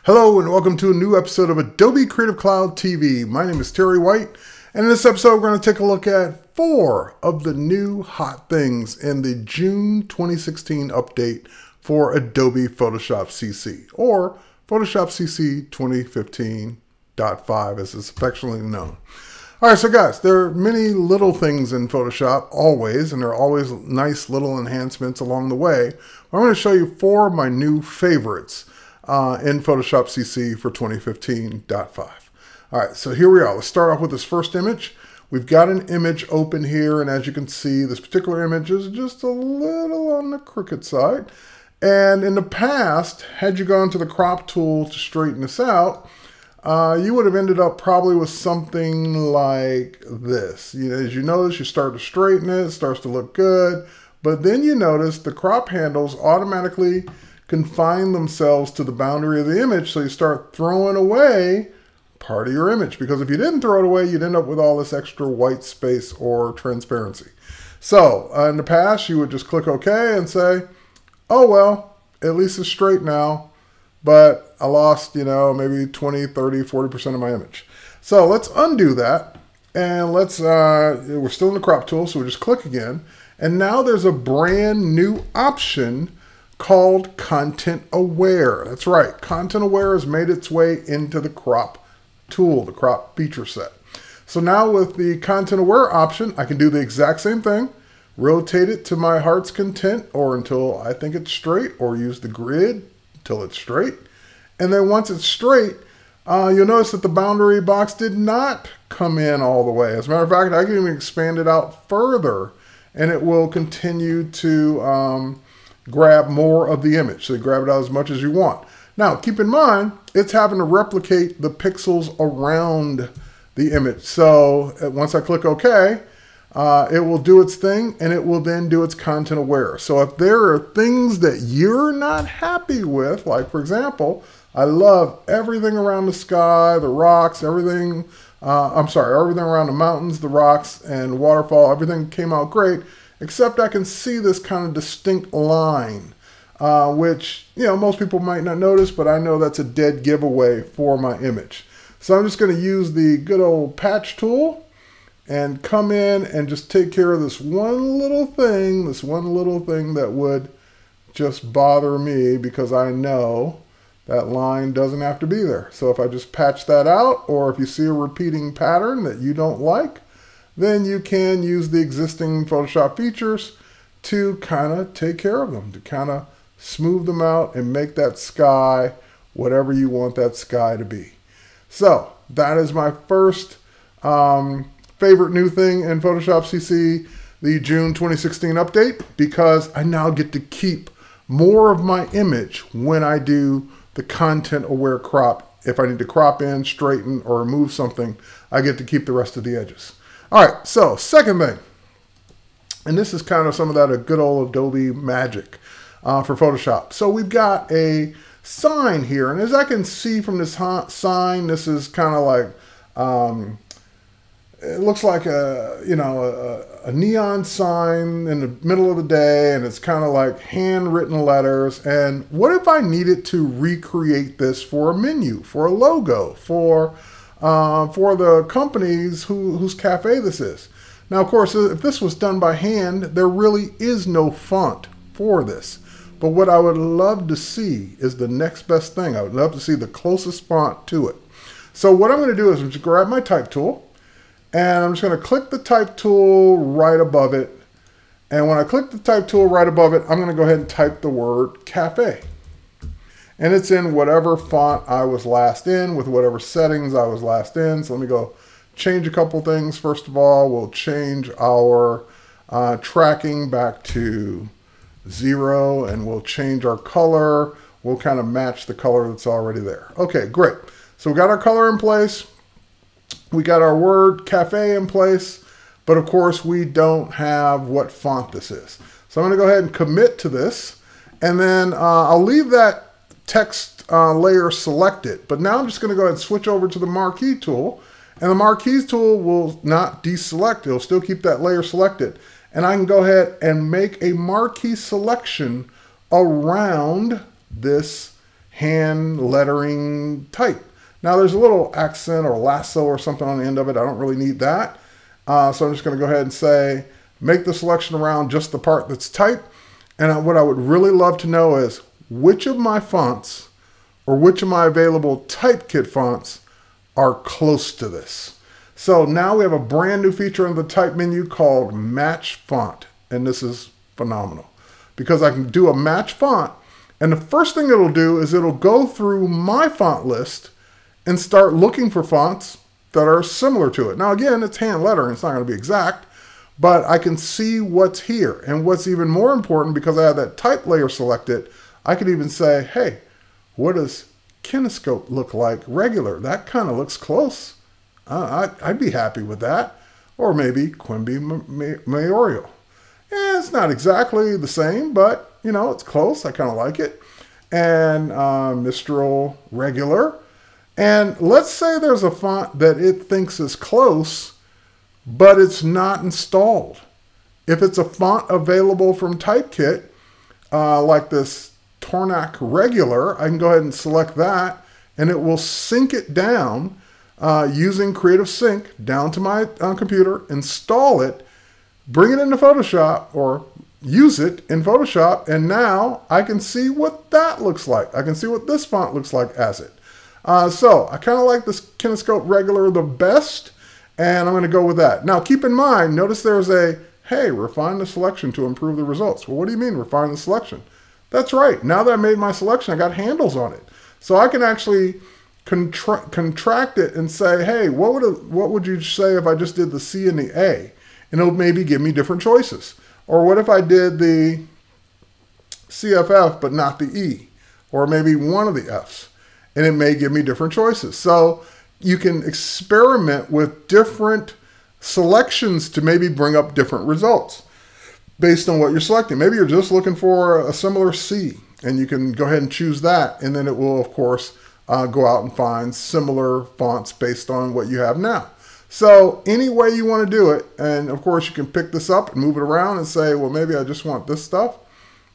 Hello and welcome to a new episode of Adobe Creative Cloud TV. My name is Terry White, and in this episode we're going to take a look at 4 of the new hot things in the June 2016 update for Adobe Photoshop CC, or Photoshop CC 2015.5 as it's affectionately known. Alright, so guys, there are many little things in Photoshop, always, and there are always nice little enhancements along the way. I'm going to show you 4 of my new favorites in Photoshop CC for 2015.5. All right, so here we are. Let's start off with this first image. We've got an image open here, and as you can see, this particular image is just a little on the crooked side. And in the past, had you gone to the crop tool to straighten this out, you would have ended up probably with something like this. As you notice, you start to straighten it, it starts to look good, but then you notice the crop handles automatically confine themselves to the boundary of the image, so you start throwing away part of your image, because if you didn't throw it away, you'd end up with all this extra white space or transparency. So in the past, you would just click OK and say, oh well, at least it's straight now, but I lost, maybe 20, 30, 40% of my image. So let's undo that, and we're still in the crop tool, so we just click again, and now there's a brand new option called Content Aware. That's right, Content Aware has made its way into the crop tool, the crop feature set. So now with the Content Aware option, I can do the exact same thing, rotate it to my heart's content or until I think it's straight, or use the grid until it's straight. And then once it's straight, you'll notice that the boundary box did not come in all the way. As a matter of fact, I can even expand it out further, and it will continue to grab more of the image. So you grab it out as much as you want. Now, keep in mind, it's having to replicate the pixels around the image. So once I click OK, it will do its thing, and it will then do its content aware. So if there are things that you're not happy with, like for example, I love everything around the sky, the rocks, everything around the mountains, the rocks, and waterfall, everything came out great, except I can see this kind of distinct line, which, most people might not notice, but I know that's a dead giveaway for my image. So I'm just going to use the good old patch tool and come in and just take care of this one little thing that would just bother me, because I know that line doesn't have to be there. So if I just patch that out, or if you see a repeating pattern that you don't like, then you can use the existing Photoshop features to kind of take care of them, to kind of smooth them out and make that sky whatever you want that sky to be. So that is my first favorite new thing in Photoshop CC, the June 2016 update, because I now get to keep more of my image when I do the content aware crop. If I need to crop in, straighten, or remove something, I get to keep the rest of the edges. All right, so second thing, and this is kind of some of that good old Adobe magic for Photoshop. So we've got a sign here, and as I can see from this sign, this is kind of like, it looks like a neon sign in the middle of the day, and it's kind of like handwritten letters. And what if I needed to recreate this for a menu, for a logo, for the companies whose cafe this is? Now, of course, if this was done by hand, there really is no font for this. But what I would love to see is the next best thing. I would love to see the closest font to it. So what I'm going to do is I'm just grab my type tool, and I'm just going to click the type tool right above it. And when I click the type tool right above it, I'm going to go ahead and type the word cafe. And it's in whatever font I was last in, with whatever settings I was last in. So let me go change a couple things. First of all, we'll change our tracking back to 0, and we'll change our color. We'll kind of match the color that's already there. Okay, great. So we got our color in place. We got our word cafe in place, but of course we don't have what font this is. So I'm going to go ahead and commit to this, and then I'll leave that text layer selected. But now I'm just going to go ahead and switch over to the marquee tool, and the marquee tool will not deselect. It'll still keep that layer selected. And I can go ahead and make a marquee selection around this hand lettering type. Now there's a little accent or lasso or something on the end of it. I don't really need that. So I'm just going to go ahead and say, make the selection around just the part that's typed. And what I would really love to know is which of my fonts or which of my available type kit fonts are close to this. So now we have a brand new feature in the type menu called match font. And this is phenomenal because I can do a match font. And the first thing it'll do is it'll go through my font list and start looking for fonts that are similar to it. Now again, it's hand lettering, it's not going to be exact, but I can see what's here. And what's even more important, because I have that type layer selected, I can even say, hey, what does kinescope look like regular? That kind of looks close. I'd be happy with that. Or maybe Quimby Mayoral. It's not exactly the same, but you know, it's close. I kind of like it. And Mistral regular. And let's say there's a font that it thinks is close, but it's not installed. If it's a font available from Typekit, like this Tornak regular, I can go ahead and select that, and it will sync it down using Creative Sync down to my computer, install it, bring it into Photoshop, or use it in Photoshop, and now I can see what that looks like. I can see what this font looks like as it. So I kind of like this Kinescope regular the best, and I'm going to go with that. Now keep in mind, notice there's a, hey, refine the selection to improve the results. Well, what do you mean refine the selection? That's right. Now that I made my selection, I got handles on it. So I can actually contract it and say, hey, what would you say if I just did the C and the A? And it'll maybe give me different choices. Or what if I did the CFF but not the E? Or maybe one of the Fs. And it may give me different choices. So you can experiment with different selections to maybe bring up different results based on what you're selecting. Maybe you're just looking for a similar C, and you can go ahead and choose that. And then it will, of course, go out and find similar fonts based on what you have now. So any way you want to do it, and of course you can pick this up and move it around and say, well, maybe I just want this stuff.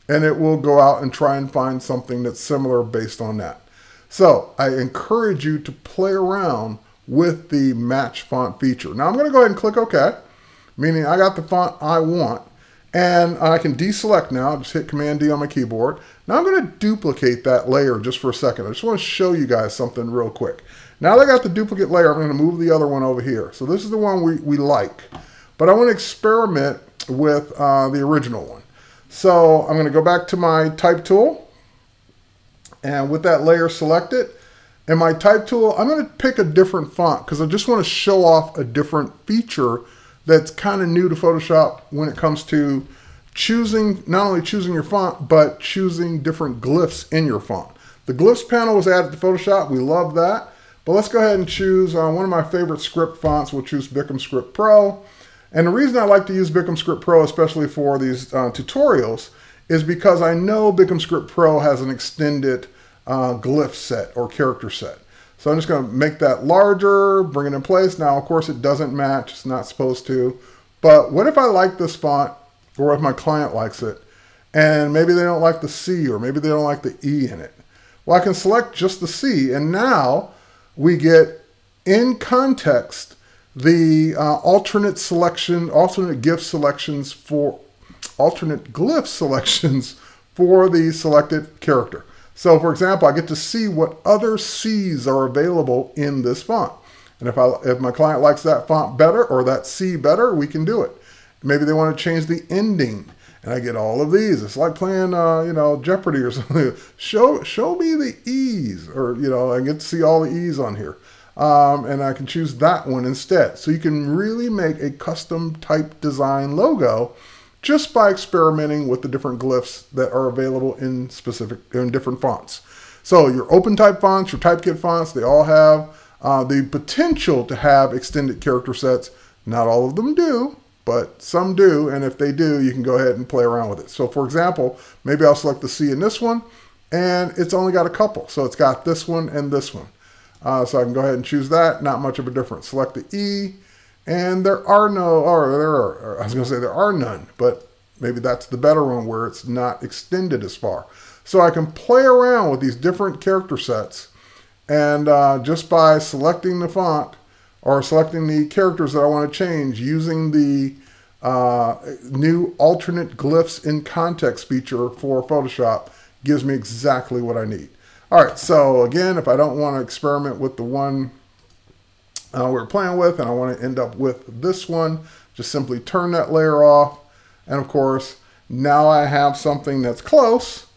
And it will go out and try and find something that's similar based on that. So I encourage you to play around with the match font feature. Now I'm going to go ahead and click OK, meaning I got the font I want. And I can deselect now, just hit Command D on my keyboard. Now I'm going to duplicate that layer just for a second. I just want to show you guys something real quick. Now that I got the duplicate layer, I'm going to move the other one over here. So this is the one we like. But I want to experiment with the original one. So I'm going to go back to my type tool. And with that layer selected, and my type tool, I'm going to pick a different font because I just want to show off a different feature that's kind of new to Photoshop when it comes to choosing, not only choosing your font, but choosing different glyphs in your font. The glyphs panel was added to Photoshop. We love that. But let's go ahead and choose one of my favorite script fonts. We'll choose Bicam Script Pro. And the reason I like to use Bicam Script Pro, especially for these tutorials, is because I know Bicam Script Pro has an extended glyph set or character set. So I'm just going to make that larger, bring it in place. Now, of course, it doesn't match. It's not supposed to. But what if I like this font, or if my client likes it, and maybe they don't like the C, or maybe they don't like the E in it? Well, I can select just the C, and now we get, in context, the alternate glyph selections for the selected character. So for example, I get to see what other C's are available in this font. And if my client likes that font better or that C better, we can do it. Maybe they want to change the ending, and I get all of these. It's like playing, you know, Jeopardy or something. Show me the E's, or, you know, I get to see all the E's on here. And I can choose that one instead. So you can really make a custom type design logo just by experimenting with the different glyphs that are available in different fonts. So your open type fonts, your Typekit fonts, they all have the potential to have extended character sets. Not all of them do, but some do. And if they do, you can go ahead and play around with it. So for example, maybe I'll select the C in this one, and it's only got a couple. So it's got this one and this one. So I can go ahead and choose that. Not much of a difference. Select the E. And there are no, or there are, I was going to say there are none, but Maybe that's the better one where it's not extended as far. So I can play around with these different character sets, and just by selecting the font or selecting the characters that I want to change using the new alternate glyphs in context feature for Photoshop gives me exactly what I need. All right, so again, if I don't want to experiment with the one we're playing with and I want to end up with this one, just simply turn that layer off. And of course, now I have something that's close,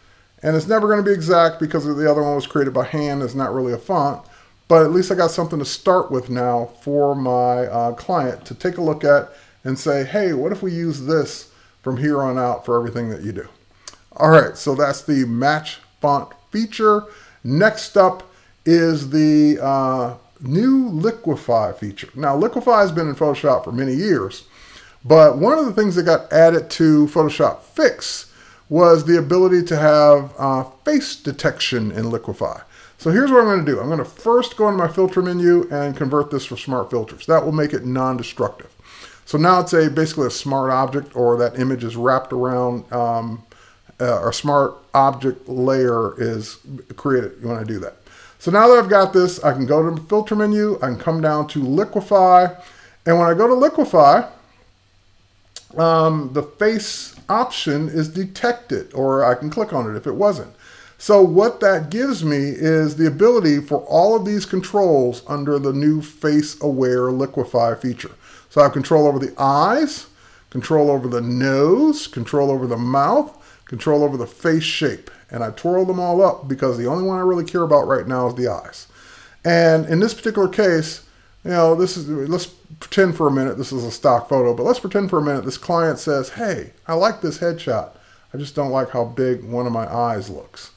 and it's never going to be exact because the other one was created by hand. It's not really a font, but at least I got something to start with now for my client to take a look at and say, hey, what if we use this from here on out for everything that you do? All right, so that's the match font feature. Next up is the new liquify feature. Now, liquify has been in Photoshop for many years, but one of the things that got added to Photoshop Fix was the ability to have face detection in liquify. So here's what I'm going to do. I'm going to first go into my filter menu and convert this for smart filters. That will make it non-destructive. So now it's basically a smart object, or that image is wrapped around, or smart object layer is created when I do that. So now that I've got this, I can go to the filter menu, I can come down to liquify, and when I go to liquify, the face option is detected, or I can click on it if it wasn't. So what that gives me is the ability for all of these controls under the new face aware liquify feature. So I have control over the eyes, control over the nose, control over the mouth, control over the face shape. And I twirl them all up because the only one I really care about right now is the eyes. And in this particular case, you know, let's pretend for a minute, this is a stock photo, but let's pretend for a minute this client says, hey, I like this headshot. I just don't like how big one of my eyes looks.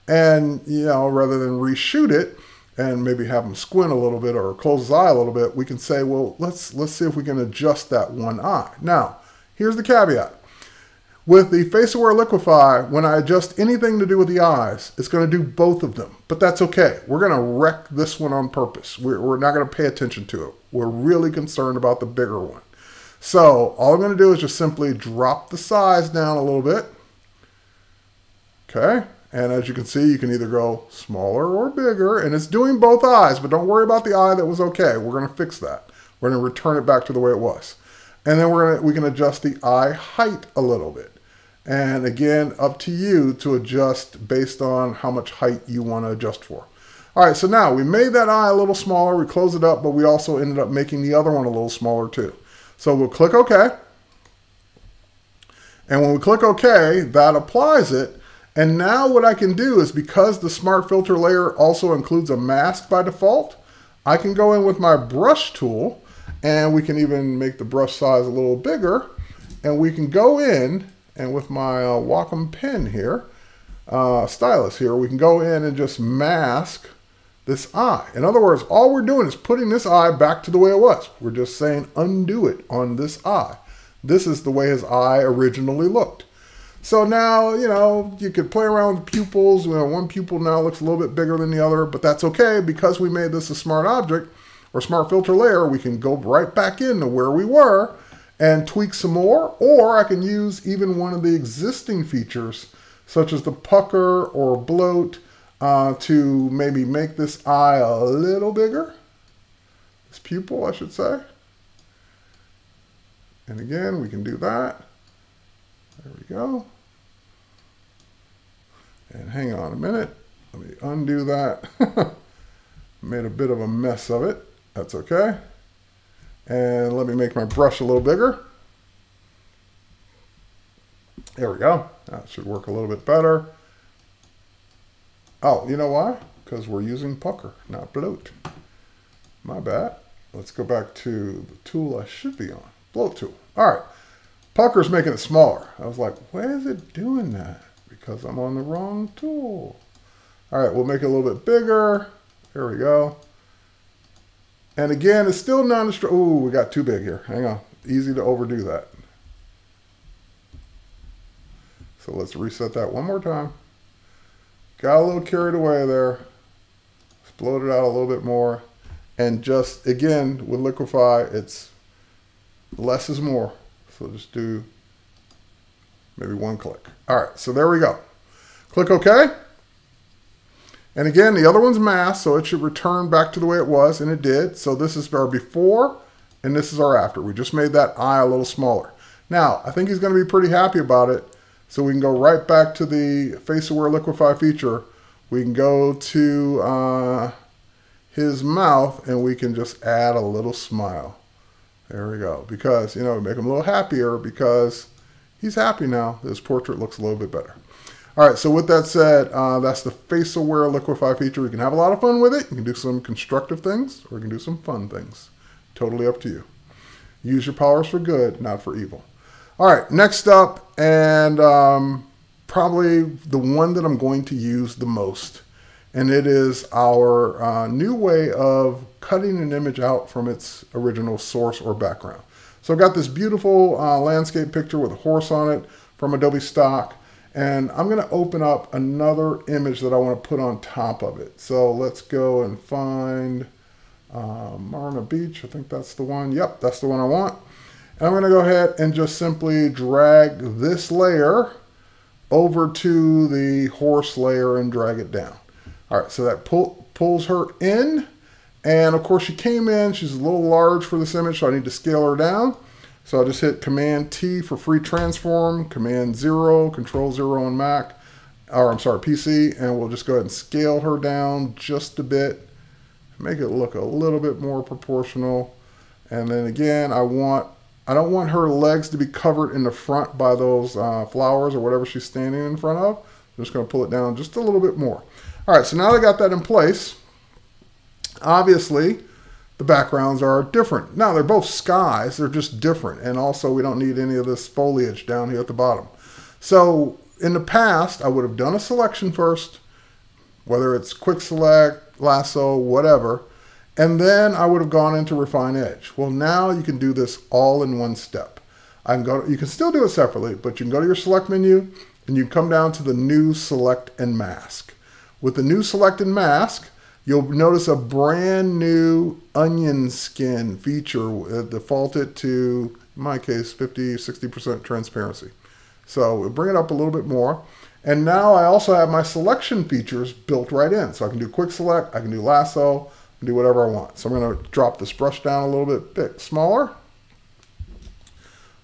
And, you know, rather than reshoot it and maybe have him squint a little bit or close his eye a little bit, we can say, well, let's see if we can adjust that one eye. Now, here's the caveat. With the face aware liquify, when I adjust anything to do with the eyes, it's going to do both of them, but that's okay. We're going to wreck this one on purpose. We're not going to pay attention to it. We're really concerned about the bigger one. So all I'm going to do is just simply drop the size down a little bit. Okay. And as you can see, you can either go smaller or bigger, and it's doing both eyes, but don't worry about the eye that was okay. We're going to fix that. We're going to return it back to the way it was. And then we can adjust the eye height a little bit. And again, up to you to adjust based on how much height you want to adjust for. All right, so now we made that eye a little smaller, we closed it up, but we also ended up making the other one a little smaller too. So we'll click OK. And when we click OK, that applies it. And now what I can do is, because the smart filter layer also includes a mask by default, I can go in with my brush tool, and we can even make the brush size a little bigger, and we can go in, and with my Wacom pen here, stylus here, we can go in and just mask this eye. In other words, all we're doing is putting this eye back to the way it was. We're just saying undo it on this eye. This is the way his eye originally looked. So now, you know, you could play around with pupils. You know, one pupil now looks a little bit bigger than the other, but that's okay because we made this a smart object or smart filter layer. We can go right back into where we were and tweak some more, or I can use even one of the existing features such as the pucker or bloat to maybe make this eye a little bigger. This pupil, I should say. And again, we can do that. There we go. And hang on a minute. Let me undo that. Made a bit of a mess of it. That's okay. And let me make my brush a little bigger. There we go. That should work a little bit better. Oh, you know why? Because we're using pucker, not bloat. My bad. Let's go back to the tool I should be on. Bloat tool. All right. Pucker's making it smaller. I was like, why is it doing that? Because I'm on the wrong tool. All right, we'll make it a little bit bigger. There we go. And again, it's still non-destructive. Ooh, we got too big here. Hang on. Easy to overdo that. So let's reset that one more time. Got a little carried away there. Let's bloat it out a little bit more. And just, again, with liquify, it's less is more. So just do maybe one click. All right, so there we go. Click OK. And again, the other one's masked, so it should return back to the way it was, and it did. So this is our before, and this is our after. We just made that eye a little smaller. Now, I think he's going to be pretty happy about it, so we can go right back to the face-aware liquify feature. We can go to his mouth, and we can just add a little smile. There we go. Because, you know, make him a little happier because he's happy now. His portrait looks a little bit better. All right, so with that said, that's the face-aware liquify feature. You can have a lot of fun with it. You can do some constructive things, or you can do some fun things. Totally up to you. Use your powers for good, not for evil. All right, next up, and probably the one that I'm going to use the most, and it is our new way of cutting an image out from its original source or background. So I've got this beautiful landscape picture with a horse on it from Adobe Stock. And I'm going to open up another image that I want to put on top of it. So let's go and find Marna Beach. I think that's the one. Yep, that's the one I want. And I'm going to go ahead and just simply drag this layer over to the horse layer and drag it down. All right, so that pulls her in. And of course, she came in. She's a little large for this image, so I need to scale her down. So I'll just hit Command T for free transform, Command 0, Control 0 on Mac, or I'm sorry, PC, and we'll just go ahead and scale her down just a bit, make it look a little bit more proportional. And then again, I don't want her legs to be covered in the front by those flowers or whatever she's standing in front of. I'm just going to pull it down just a little bit more. All right, so now that I got that in place, obviously, the backgrounds are different. Now, they're both skies, they're just different. And also, we don't need any of this foliage down here at the bottom. So, in the past, I would have done a selection first, whether it's quick select, lasso, whatever, and then I would have gone into refine edge. Well, now you can do this all in one step. You can still do it separately, but you can go to your select menu, and you come down to the new select and mask. With the new select and mask, you'll notice a brand new onion skin feature defaulted to, in my case, 50–60% transparency. So we'll bring it up a little bit more. And now I also have my selection features built right in. So I can do quick select, I can do lasso, I can do whatever I want. So I'm going to drop this brush down a little bit smaller.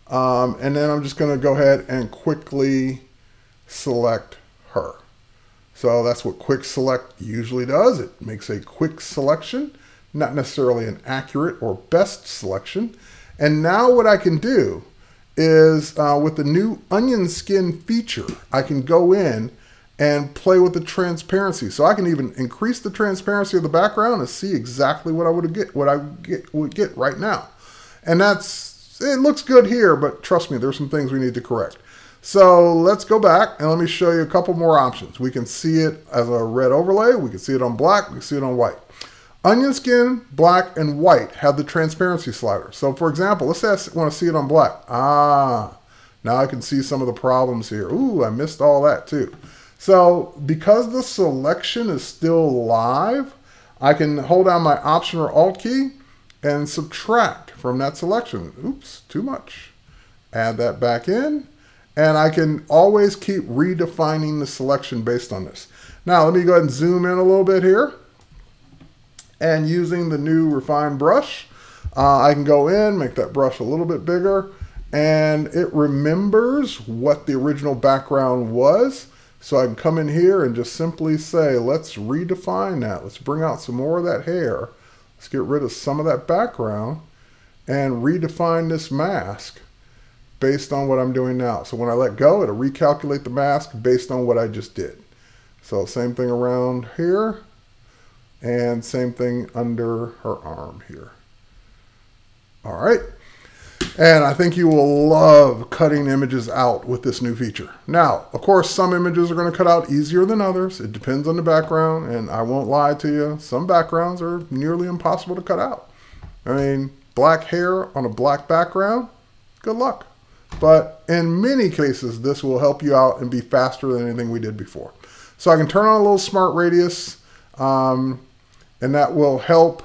And then I'm just going to go ahead and quickly select her. So that's what quick select usually does. It makes a quick selection, not necessarily an accurate or best selection. And now what I can do is with the new onion skin feature, I can go in and play with the transparency. So I can even increase the transparency of the background and see exactly what I would get right now. And it looks good here, but trust me, there's some things we need to correct. So let's go back and let me show you a couple more options. We can see it as a red overlay. We can see it on black. We can see it on white. Onion skin, black, and white have the transparency slider. So for example, let's say I want to see it on black. Now I can see some of the problems here. Ooh, I missed all that too. So because the selection is still live, I can hold down my Option or Alt key and subtract from that selection. Oops, too much. Add that back in. And I can always keep redefining the selection based on this. Now, let me go ahead and zoom in a little bit here. And using the new refined brush, I can go in, make that brush a little bit bigger, and it remembers what the original background was. So I can come in here and just simply say, let's redefine that. Let's bring out some more of that hair. Let's get rid of some of that background and redefine this mask based on what I'm doing now. So when I let go, it'll recalculate the mask based on what I just did. So same thing around here, and same thing under her arm here. All right. And I think you will love cutting images out with this new feature. Now, of course, some images are going to cut out easier than others. It depends on the background, and I won't lie to you. Some backgrounds are nearly impossible to cut out. I mean, black hair on a black background, good luck. But in many cases, this will help you out and be faster than anything we did before. So I can turn on a little smart radius, and that will help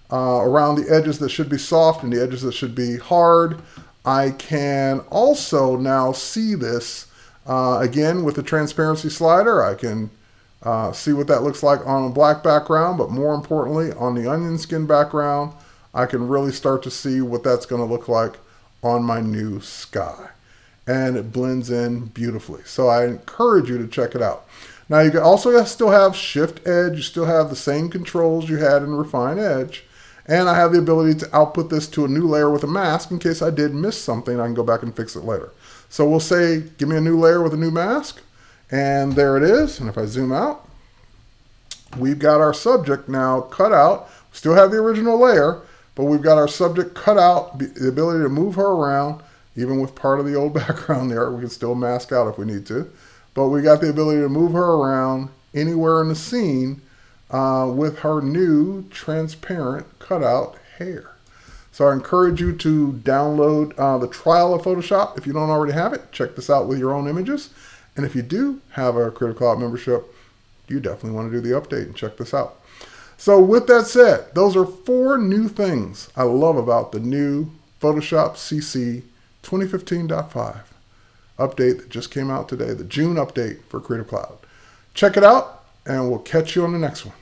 around the edges that should be soft and the edges that should be hard. I can also now see this Again, with the transparency slider, I can see what that looks like on a black background, but more importantly, on the onion skin background, I can really start to see what that's going to look like on my new sky. And it blends in beautifully. So I encourage you to check it out. Now you can also still have Shift Edge, you still have the same controls you had in Refine Edge, and I have the ability to output this to a new layer with a mask in case I did miss something. I can go back and fix it later. So we'll say, give me a new layer with a new mask, and there it is. And if I zoom out, we've got our subject now cut out. We still have the original layer, but we've got our subject cut out, the ability to move her around, even with part of the old background there. We can still mask out if we need to. But we got the ability to move her around anywhere in the scene with her new transparent cutout hair. So I encourage you to download the trial of Photoshop if you don't already have it. Check this out with your own images. And if you do have a Creative Cloud membership, you definitely want to do the update and check this out. So with that said, those are 4 new things I love about the new Photoshop CC 2015.5 update that just came out today, the June update for Creative Cloud. Check it out, and we'll catch you on the next one.